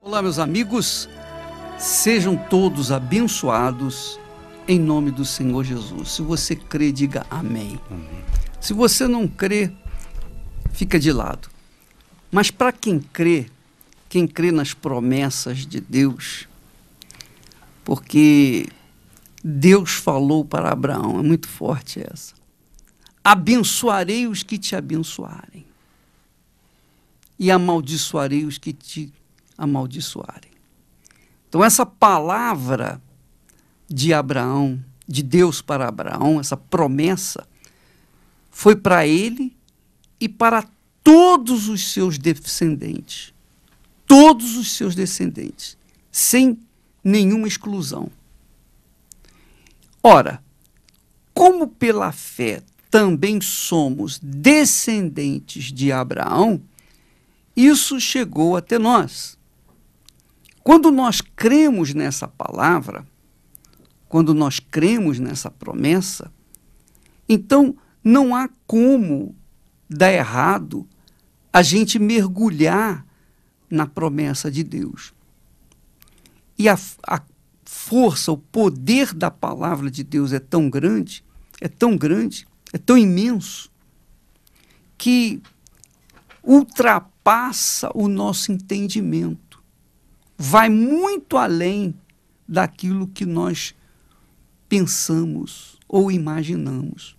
Olá, meus amigos, sejam todos abençoados em nome do Senhor Jesus. Se você crê, diga amém. Se você não crê, fica de lado. Mas para quem crê nas promessas de Deus, porque Deus falou para Abraão, é muito forte essa: abençoarei os que te abençoarem e amaldiçoarei os que te amaldiçoarem. Então essa palavra de Abraão, de Deus para Abraão, essa promessa, foi para ele e para todos os seus descendentes. Todos os seus descendentes, sem nenhuma exclusão. Ora, como pela fé também somos descendentes de Abraão, isso chegou até nós. Quando nós cremos nessa palavra, quando nós cremos nessa promessa, então não há como dar errado a gente mergulhar na promessa de Deus. E a força, o poder da palavra de Deus é tão grande, é tão imenso, que ultrapassa o nosso entendimento. Vai muito além daquilo que nós pensamos ou imaginamos.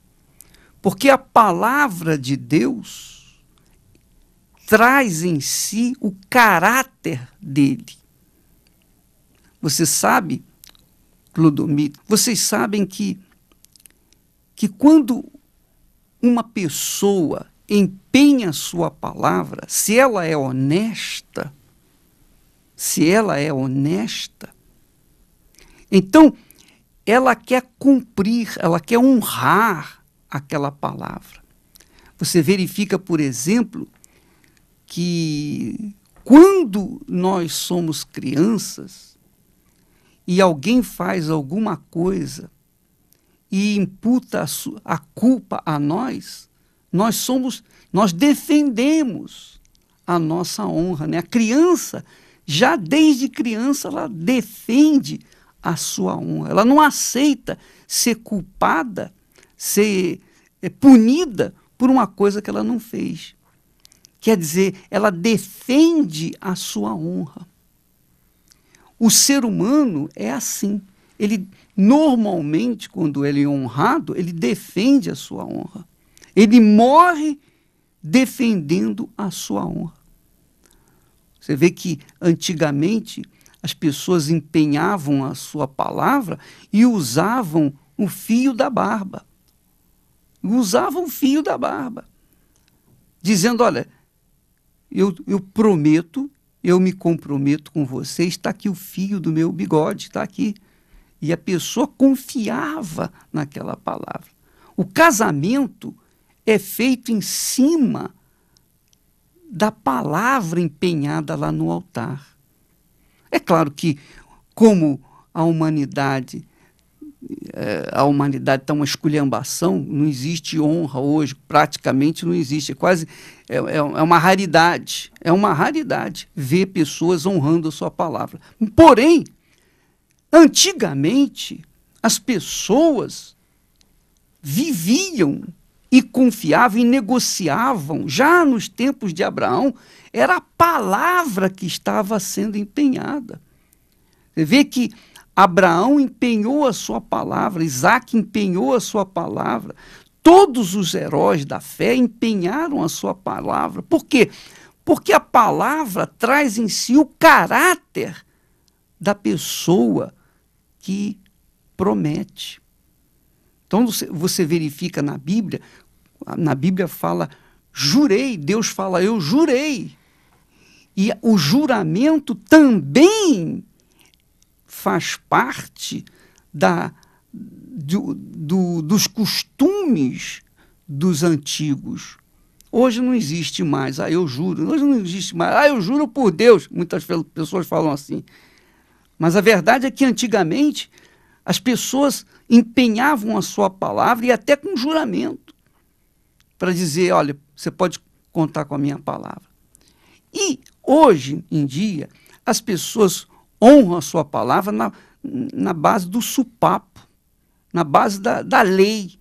Porque a palavra de Deus traz em si o caráter dele. Você sabe, Clodomir, vocês sabem que quando uma pessoa empenha a sua palavra, se ela é honesta, então ela quer cumprir, ela quer honrar aquela palavra. Você verifica, por exemplo, que quando nós somos crianças e alguém faz alguma coisa e imputa a culpa a nós, nós defendemos a nossa honra, né? A criança, já desde criança, ela defende a sua honra. Ela não aceita ser culpada, ser punida por uma coisa que ela não fez. Quer dizer, ela defende a sua honra. O ser humano é assim. Ele, normalmente, quando ele é honrado, ele defende a sua honra. Ele morre defendendo a sua honra. Você vê que, antigamente, as pessoas empenhavam a sua palavra e usavam o fio da barba. Dizendo, olha, eu prometo, eu me comprometo com você, está aqui o fio do meu bigode, está aqui. E a pessoa confiava naquela palavra. O casamento é feito em cima da palavra empenhada lá no altar. É claro que, como a humanidade está uma esculhambação, não existe honra hoje, praticamente não existe, é uma raridade, ver pessoas honrando a sua palavra. Porém, antigamente, as pessoas viviam e confiavam e negociavam. Já nos tempos de Abraão, era a palavra que estava sendo empenhada. Você vê que Abraão empenhou a sua palavra, Isaac empenhou a sua palavra, todos os heróis da fé empenharam a sua palavra. Por quê? Porque a palavra traz em si o caráter da pessoa que promete. Então você verifica na Bíblia fala, jurei, Deus fala, eu jurei. E o juramento também faz parte dos costumes dos antigos. Hoje não existe mais, eu juro. Hoje não existe mais, eu juro por Deus. Muitas pessoas falam assim. Mas a verdade é que antigamente as pessoas empenhavam a sua palavra e até com juramento, para dizer, olha, você pode contar com a minha palavra. E, hoje em dia, as pessoas honram a sua palavra na base do supapo, na base da lei,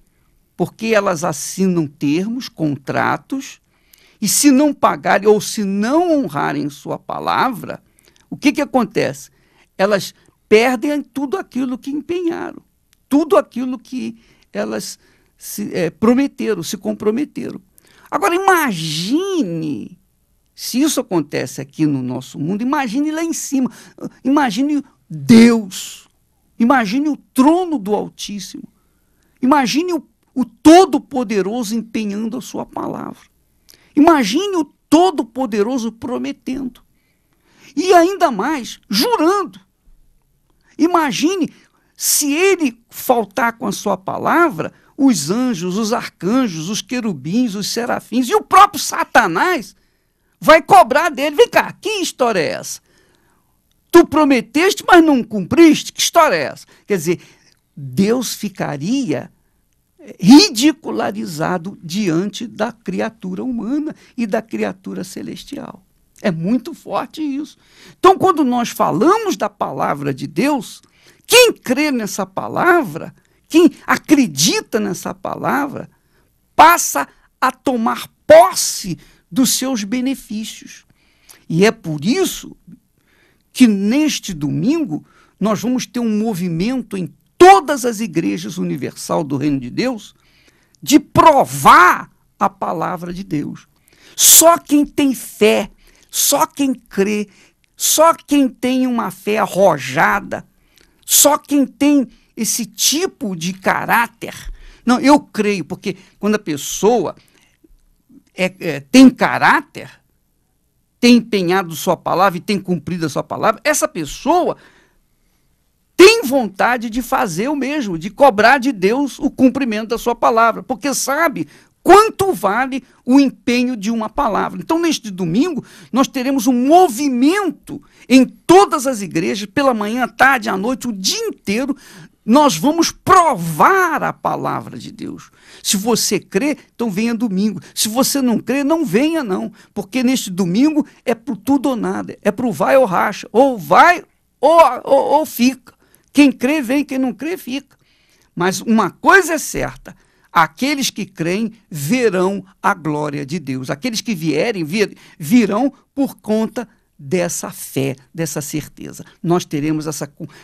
porque elas assinam termos, contratos, e se não pagarem ou se não honrarem sua palavra, o que acontece? Elas perdem tudo aquilo que empenharam, tudo aquilo que elas prometeram, se comprometeram. Agora, imagine, se isso acontece aqui no nosso mundo, imagine lá em cima, imagine Deus, imagine o trono do Altíssimo, imagine o Todo-Poderoso empenhando a sua palavra, imagine o Todo-Poderoso prometendo, e ainda mais, jurando. Imagine se ele faltar com a sua palavra, os anjos, os arcanjos, os querubins, os serafins e o próprio Satanás vai cobrar dele. Vem cá, que história é essa? Tu prometeste, mas não cumpriste? Que história é essa? Quer dizer, Deus ficaria ridicularizado diante da criatura humana e da criatura celestial. É muito forte isso. Então, quando nós falamos da palavra de Deus, quem crê nessa palavra, quem acredita nessa palavra, passa a tomar posse dos seus benefícios. E é por isso que neste domingo nós vamos ter um movimento em todas as igrejas universal do Reino de Deus de provar a palavra de Deus. Só quem tem fé, só quem crê, só quem tem uma fé arrojada, só quem tem esse tipo de caráter. Não, eu creio, porque quando a pessoa tem caráter, tem empenhado sua palavra e tem cumprido a sua palavra, essa pessoa tem vontade de fazer o mesmo, de cobrar de Deus o cumprimento da sua palavra, porque sabe quanto vale o empenho de uma palavra. Então, neste domingo, nós teremos um movimento em todas as igrejas, pela manhã, à tarde, à noite, o dia inteiro. Nós vamos provar a palavra de Deus. Se você crê, então venha domingo. Se você não crê, não venha não, porque neste domingo é pro tudo ou nada, é pro vai ou racha, ou vai ou fica. Quem crê vem, quem não crê fica. Mas uma coisa é certa, aqueles que creem verão a glória de Deus. Aqueles que vierem, virão por conta dessa fé, dessa certeza. Nós teremos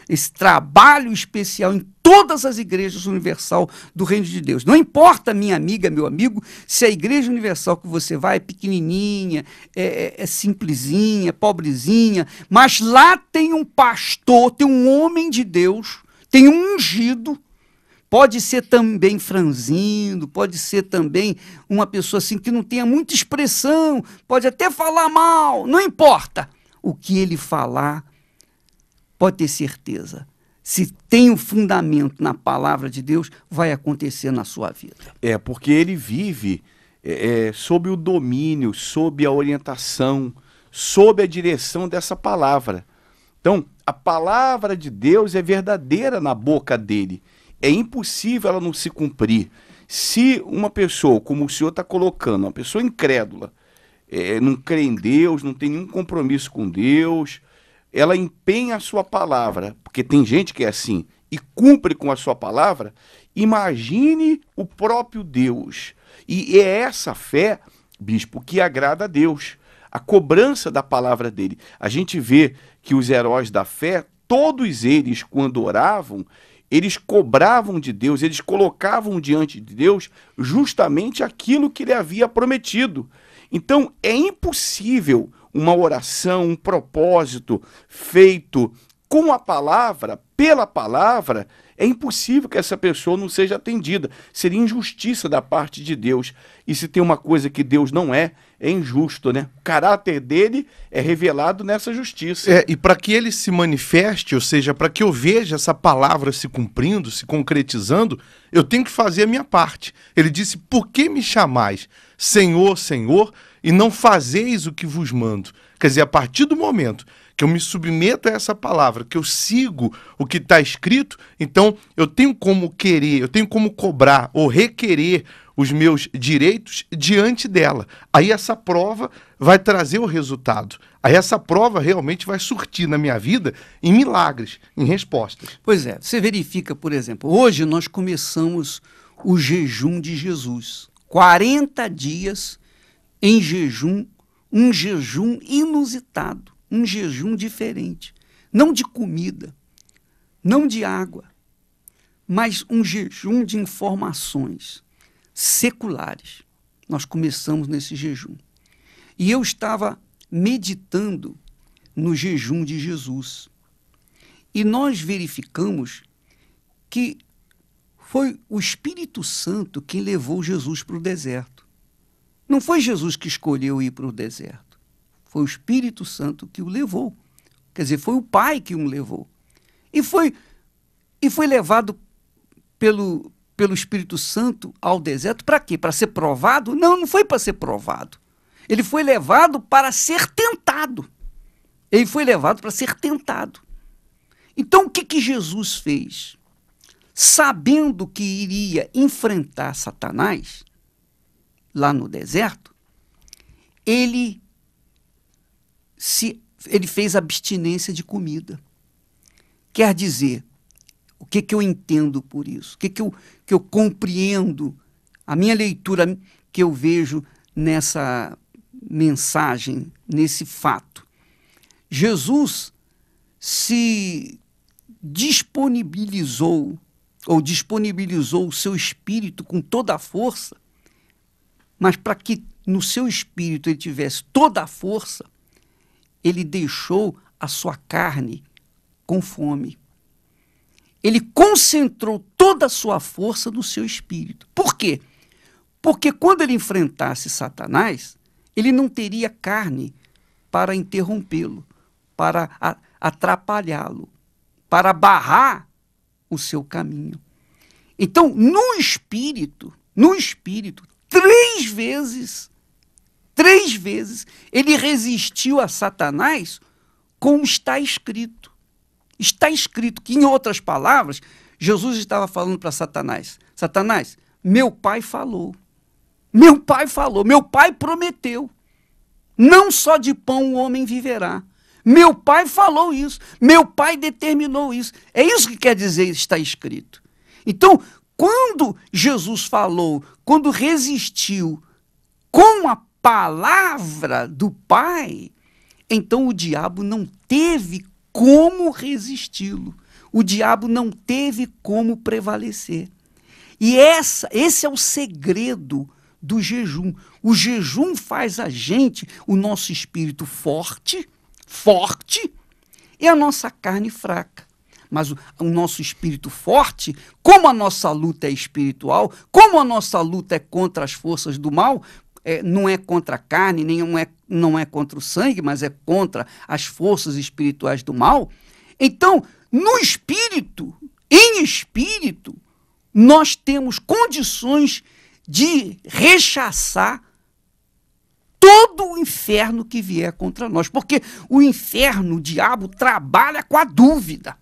esse trabalho especial em todas as igrejas universal do Reino de Deus. Não importa, minha amiga, meu amigo, se a igreja universal que você vai é pequenininha, é simplesinha, pobrezinha, mas lá tem um pastor, tem um homem de Deus, tem um ungido. Pode ser também franzindo, pode ser também uma pessoa assim que não tenha muita expressão, pode até falar mal, não importa. O que ele falar, pode ter certeza. Se tem um fundamento na palavra de Deus, vai acontecer na sua vida. Porque ele vive sob o domínio, sob a orientação, sob a direção dessa palavra. Então, a palavra de Deus é verdadeira na boca dele. É impossível ela não se cumprir. Se uma pessoa, como o senhor está colocando, uma pessoa incrédula, não crê em Deus, não tem nenhum compromisso com Deus, ela empenha a sua palavra, porque tem gente que é assim, e cumpre com a sua palavra, imagine o próprio Deus. E é essa fé, bispo, que agrada a Deus, a cobrança da palavra dele. A gente vê que os heróis da fé, todos eles, quando oravam, eles cobravam de Deus, eles colocavam diante de Deus justamente aquilo que ele havia prometido. Então, é impossível uma oração, um propósito feito com a palavra, pela palavra, é impossível que essa pessoa não seja atendida. Seria injustiça da parte de Deus. E se tem uma coisa que Deus não é injusto, né? O caráter dele é revelado nessa justiça. E para que ele se manifeste, ou seja, para que eu veja essa palavra se cumprindo, se concretizando, eu tenho que fazer a minha parte. Ele disse, por que me chamais Senhor, Senhor, e não fazeis o que vos mando? Quer dizer, a partir do momento que eu me submeto a essa palavra, que eu sigo o que está escrito, então eu tenho como querer, eu tenho como cobrar ou requerer os meus direitos diante dela. Aí essa prova vai trazer o resultado. Aí essa prova realmente vai surtir na minha vida em milagres, em respostas. Pois é, você verifica, por exemplo, hoje nós começamos o jejum de Jesus. 40 dias em jejum, um jejum inusitado, um jejum diferente. Não de comida, não de água, mas um jejum de informações seculares. Nós começamos nesse jejum. E eu estava meditando no jejum de Jesus. E nós verificamos que foi o Espírito Santo quem levou Jesus para o deserto. Não foi Jesus que escolheu ir para o deserto. Foi o Espírito Santo que o levou. Quer dizer, foi o Pai que o levou. E foi levado pelo Espírito Santo ao deserto, para quê? Para ser provado? Não, não foi para ser provado. Ele foi levado para ser tentado. Ele foi levado para ser tentado. Então, o que Jesus fez? Sabendo que iria enfrentar Satanás, lá no deserto, ele fez abstinência de comida. Quer dizer, o que eu entendo por isso? O que eu compreendo? A minha leitura que eu vejo nessa mensagem, nesse fato. Jesus se disponibilizou o seu espírito com toda a força, mas para que no seu espírito ele tivesse toda a força, ele deixou a sua carne com fome. Ele concentrou toda a sua força no seu espírito. Por quê? Porque quando ele enfrentasse Satanás, ele não teria carne para interrompê-lo, para atrapalhá-lo, para barrar o seu caminho. Então, no espírito, três vezes, ele resistiu a Satanás, como está escrito. Está escrito que, em outras palavras, Jesus estava falando para Satanás: Satanás, meu pai falou, meu pai prometeu, não só de pão o homem viverá. Meu pai falou isso, meu pai determinou isso. É isso que quer dizer está escrito. Então, quando Jesus falou, quando resistiu com a palavra do Pai, então o diabo não teve como resisti-lo. O diabo não teve como prevalecer. E esse é o segredo do jejum. O jejum faz o nosso espírito forte, e a nossa carne fraca. Mas o nosso espírito forte, como a nossa luta é espiritual, como a nossa luta é contra as forças do mal, não é contra a carne, não é contra o sangue, mas é contra as forças espirituais do mal. Então, no espírito, em espírito, nós temos condições de rechaçar todo o inferno que vier contra nós. Porque o inferno, o diabo, trabalha com a dúvida.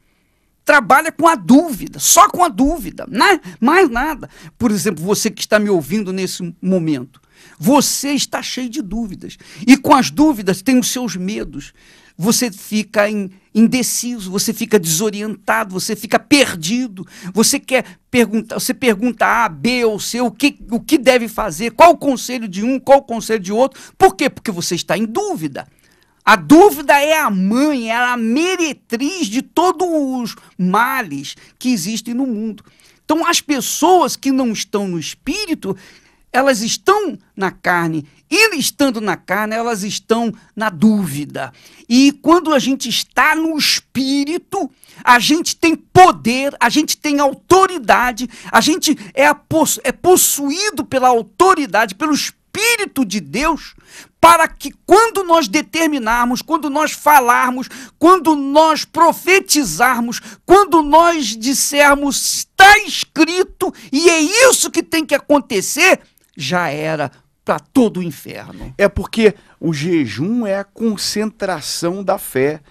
Só com a dúvida, né? Mais nada. Por exemplo, você que está me ouvindo nesse momento, você está cheio de dúvidas. E com as dúvidas tem os seus medos. Você fica indeciso, você fica desorientado, você fica perdido. Você pergunta A, B ou C, o que deve fazer, qual o conselho de um, qual o conselho de outro. Por quê? Porque você está em dúvida. A dúvida é a mãe, é a meretriz de todos os males que existem no mundo. Então, as pessoas que não estão no espírito, elas estão na carne. E estando na carne, elas estão na dúvida. E quando a gente está no espírito, a gente tem poder, a gente tem autoridade, a gente é possuído pela autoridade, pelo Espírito de Deus, para que quando nós determinarmos, quando nós falarmos, quando nós profetizarmos, quando nós dissermos está escrito e é isso que tem que acontecer, já era para todo o inferno. É porque o jejum é a concentração da fé.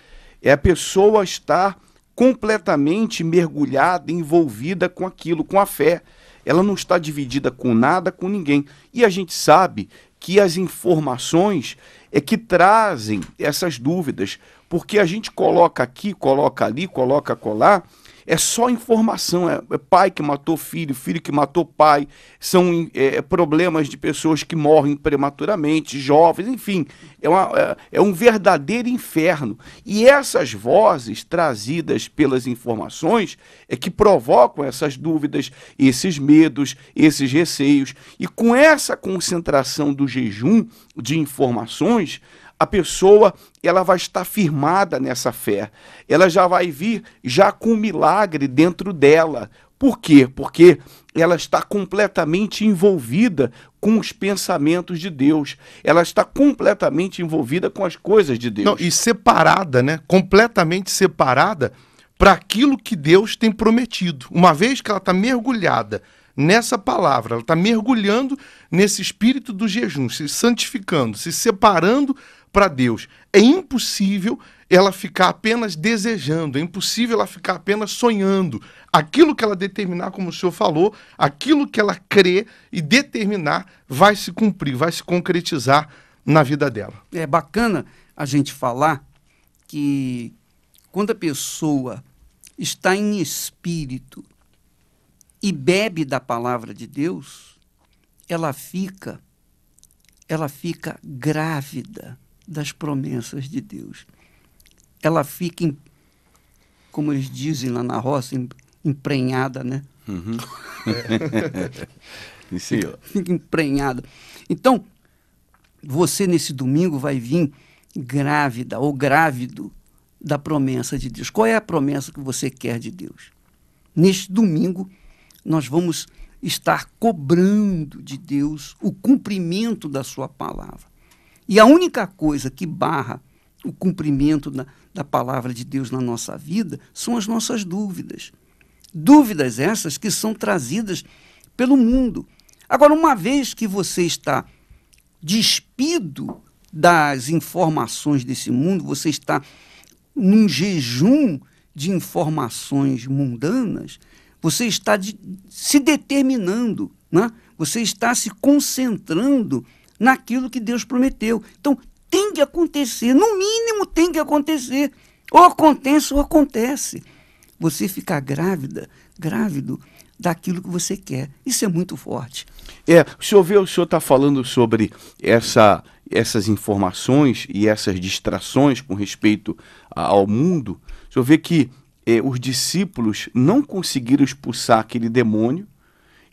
É a pessoa estar completamente mergulhada, envolvida com aquilo, com a fé. ela não está dividida com nada, com ninguém. E a gente sabe que as informações é que trazem essas dúvidas, porque a gente coloca aqui, coloca ali, coloca acolá, é só informação, é pai que matou filho, filho que matou pai, são problemas de pessoas que morrem prematuramente, jovens, enfim, é um verdadeiro inferno. E essas vozes trazidas pelas informações é que provocam essas dúvidas, esses medos, esses receios. E com essa concentração do jejum de informações, a pessoa ela vai estar firmada nessa fé. Ela já vai vir já com um milagre dentro dela. Por quê? Porque ela está completamente envolvida com os pensamentos de Deus. Ela está completamente envolvida com as coisas de Deus. Não, e separada, né? Completamente separada para aquilo que Deus tem prometido. Uma vez que ela está mergulhada nessa palavra, ela está mergulhando nesse espírito do jejum, se santificando, se separando para Deus. É impossível ela ficar apenas desejando, é impossível ela ficar apenas sonhando. Aquilo que ela determinar, como o senhor falou, aquilo que ela crê e determinar vai se cumprir, vai se concretizar na vida dela. É bacana a gente falar que quando a pessoa está em espírito e bebe da palavra de Deus, ela fica grávida das promessas de Deus. Ela fica, como eles dizem lá na roça, emprenhada, né? Uhum. Fica emprenhada. Então, você nesse domingo vai vir grávida ou grávido da promessa de Deus. Qual é a promessa que você quer de Deus? Neste domingo, nós vamos estar cobrando de Deus o cumprimento da sua palavra. E a única coisa que barra o cumprimento da palavra de Deus na nossa vida são as nossas dúvidas. Dúvidas essas que são trazidas pelo mundo. Agora, uma vez que você está despido das informações desse mundo, você está num jejum de informações mundanas, você está se determinando, né? Você está se concentrando naquilo que Deus prometeu. Então, tem que acontecer, no mínimo tem que acontecer. Ou acontece ou acontece. Você ficar grávido daquilo que você quer. Isso é muito forte. O senhor está falando sobre essas informações e essas distrações com respeito ao mundo. O senhor vê que os discípulos não conseguiram expulsar aquele demônio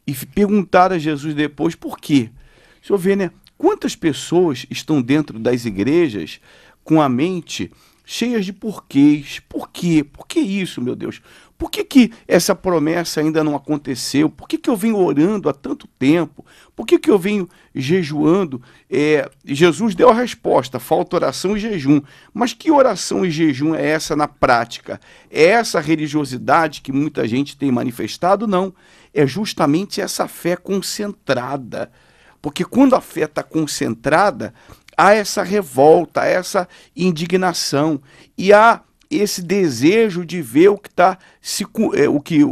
e perguntaram a Jesus depois por quê. O senhor vê, né? Quantas pessoas estão dentro das igrejas com a mente cheias de porquês? Por quê? Por que isso, meu Deus? Por que essa promessa ainda não aconteceu? Por que eu venho orando há tanto tempo? Por que eu venho jejuando? Jesus deu a resposta, falta oração e jejum. Mas que oração e jejum é essa na prática? É essa religiosidade que muita gente tem manifestado? Não. É justamente essa fé concentrada. Porque quando a fé está concentrada, há essa revolta, há essa indignação e há esse desejo de ver o que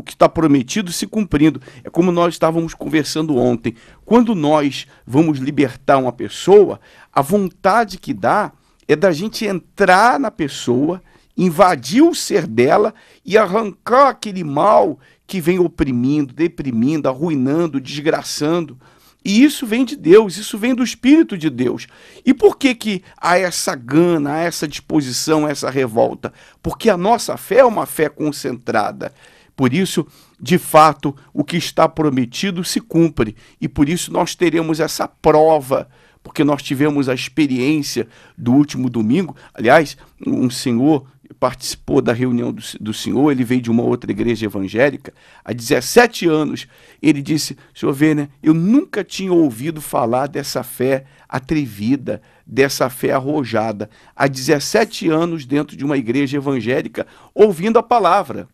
está prometido se cumprindo. É como nós estávamos conversando ontem. Quando nós vamos libertar uma pessoa, a vontade que dá é da gente entrar na pessoa, invadir o ser dela e arrancar aquele mal que vem oprimindo, deprimindo, arruinando, desgraçando. E isso vem de Deus, isso vem do Espírito de Deus. E por que há essa gana, há essa disposição, essa revolta? Porque a nossa fé é uma fé concentrada. Por isso, de fato, o que está prometido se cumpre. E por isso nós teremos essa prova, porque nós tivemos a experiência do último domingo. Aliás, um senhor participou da reunião do senhor, ele veio de uma outra igreja evangélica, há 17 anos, ele disse, o senhor vê, né, eu nunca tinha ouvido falar dessa fé atrevida, dessa fé arrojada, há 17 anos dentro de uma igreja evangélica, ouvindo a palavra,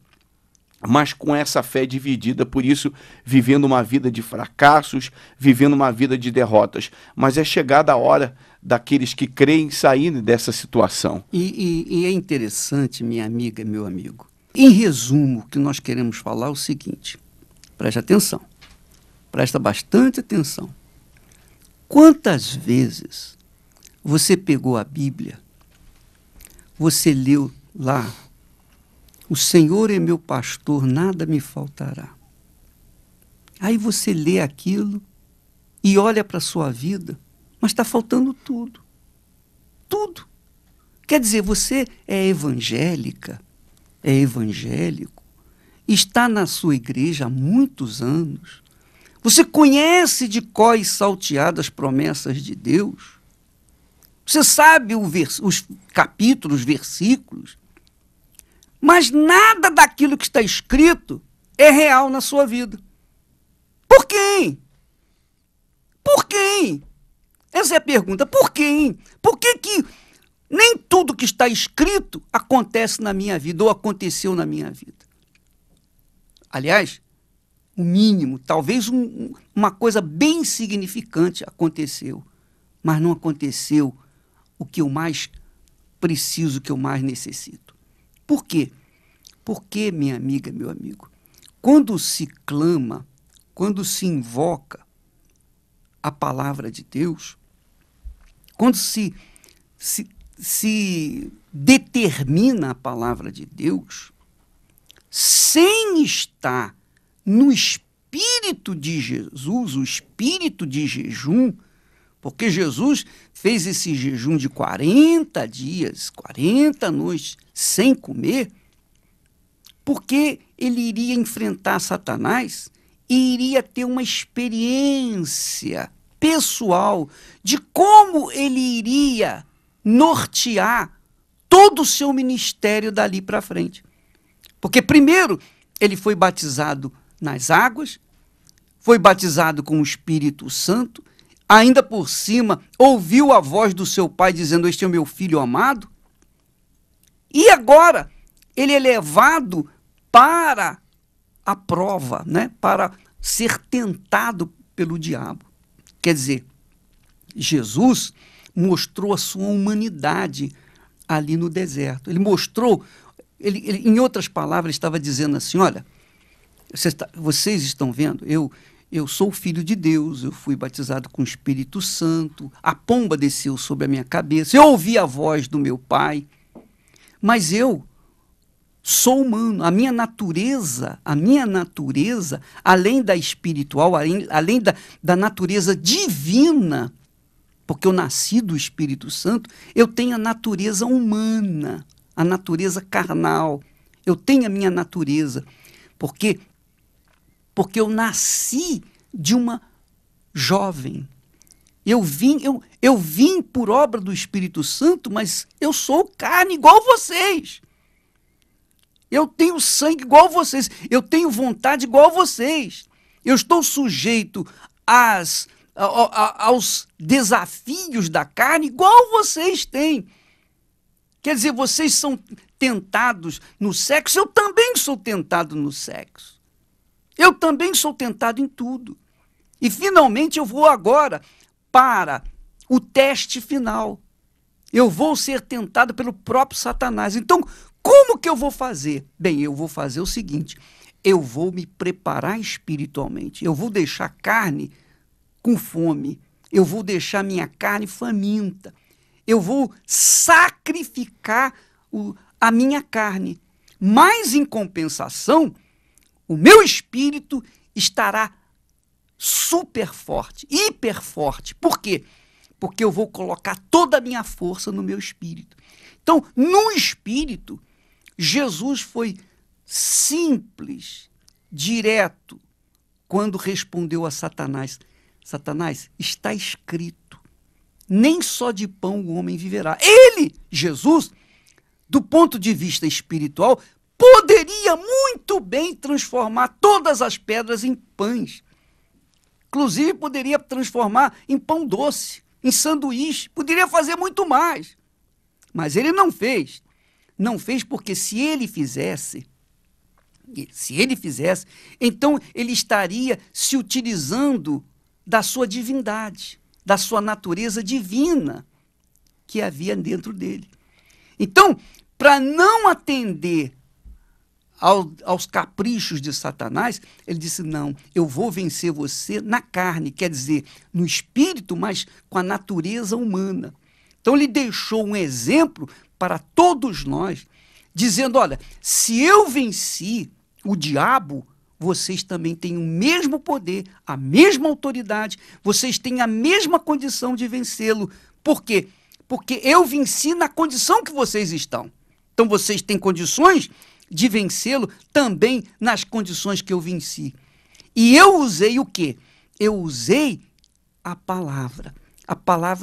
mas com essa fé dividida, por isso vivendo uma vida de fracassos, vivendo uma vida de derrotas, mas é chegada a hora daqueles que creem sair dessa situação. E é interessante, minha amiga e meu amigo. Em resumo, o que nós queremos falar é o seguinte, preste atenção. Presta bastante atenção. Quantas vezes você pegou a Bíblia, você leu lá, o Senhor é meu pastor, nada me faltará. Aí você lê aquilo e olha para a sua vida, mas está faltando tudo. Tudo. Quer dizer, você é evangélica, é evangélico, está na sua igreja há muitos anos, você conhece de cor e salteado as promessas de Deus, você sabe os capítulos, versículos, mas nada daquilo que está escrito é real na sua vida. Por quem? Por quem? Essa é a pergunta. Por quem? Por que que nem tudo que está escrito acontece na minha vida ou aconteceu na minha vida? Aliás, o mínimo, talvez uma coisa bem significante aconteceu, mas não aconteceu o que eu mais preciso, o que eu mais necessito. Por quê? Porque, minha amiga, meu amigo, quando se clama, quando se invoca a palavra de Deus, quando se determina a palavra de Deus, sem estar no espírito de Jesus, o espírito de jejum, porque Jesus fez esse jejum de 40 dias, 40 noites, sem comer, porque ele iria enfrentar Satanás e iria ter uma experiência pessoal de como ele iria nortear todo o seu ministério dali para frente. Porque primeiro ele foi batizado nas águas, foi batizado com o Espírito Santo, ainda por cima ouviu a voz do seu pai dizendo: este é o meu filho amado. E agora ele é levado para a prova, né? Para ser tentado pelo diabo. Quer dizer, Jesus mostrou a sua humanidade ali no deserto. Ele mostrou, em outras palavras, estava dizendo assim: olha, vocês estão vendo, eu sou o filho de Deus, eu fui batizado com o Espírito Santo, a pomba desceu sobre a minha cabeça, eu ouvi a voz do meu pai, mas eu sou humano, a minha natureza, além da espiritual, além da natureza divina, porque eu nasci do Espírito Santo, eu tenho a natureza humana, a natureza carnal, eu tenho a minha natureza, porque eu nasci de uma jovem. Eu vim por obra do Espírito Santo, mas eu sou carne igual vocês. Eu tenho sangue igual vocês. Eu tenho vontade igual vocês. Eu estou sujeito aos desafios da carne igual vocês têm. Quer dizer, vocês são tentados no sexo, eu também sou tentado no sexo. Eu também sou tentado em tudo. E, finalmente, eu vou agora para o teste final. Eu vou ser tentado pelo próprio Satanás. Então, como que eu vou fazer? Bem, eu vou fazer o seguinte: eu vou me preparar espiritualmente. Eu vou deixar a carne com fome. Eu vou deixar minha carne faminta. Eu vou sacrificar a minha carne. Mas, em compensação, o meu espírito estará super forte, hiper forte. Por quê? Porque eu vou colocar toda a minha força no meu espírito. Então, no espírito, Jesus foi simples, direto, quando respondeu a Satanás: Satanás, está escrito, nem só de pão o homem viverá. Ele, Jesus, do ponto de vista espiritual, poderia muito bem transformar todas as pedras em pães. Inclusive, poderia transformar em pão doce, em sanduíche. Poderia fazer muito mais. Mas ele não fez. Não fez porque se ele fizesse, então ele estaria se utilizando da sua divindade, da sua natureza divina que havia dentro dele. Então, para não atender aos caprichos de Satanás, ele disse, não, eu vou vencer você na carne, quer dizer, no espírito, mas com a natureza humana. Então ele deixou um exemplo para todos nós, dizendo, olha, se eu venci o diabo, vocês também têm o mesmo poder, a mesma autoridade, vocês têm a mesma condição de vencê-lo. Por quê? Porque eu venci na condição que vocês estão. Então vocês têm condições de vencê-lo também nas condições que eu venci. E eu usei o quê? Eu usei a palavra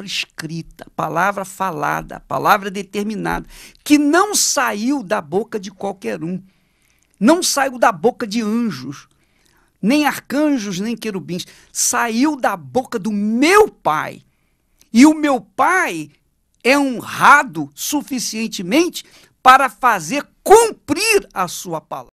escrita, a palavra falada, a palavra determinada, que não saiu da boca de qualquer um. Não saiu da boca de anjos, nem arcanjos, nem querubins. Saiu da boca do meu Pai. E o meu Pai é honrado suficientemente para fazer cumprir a sua palavra.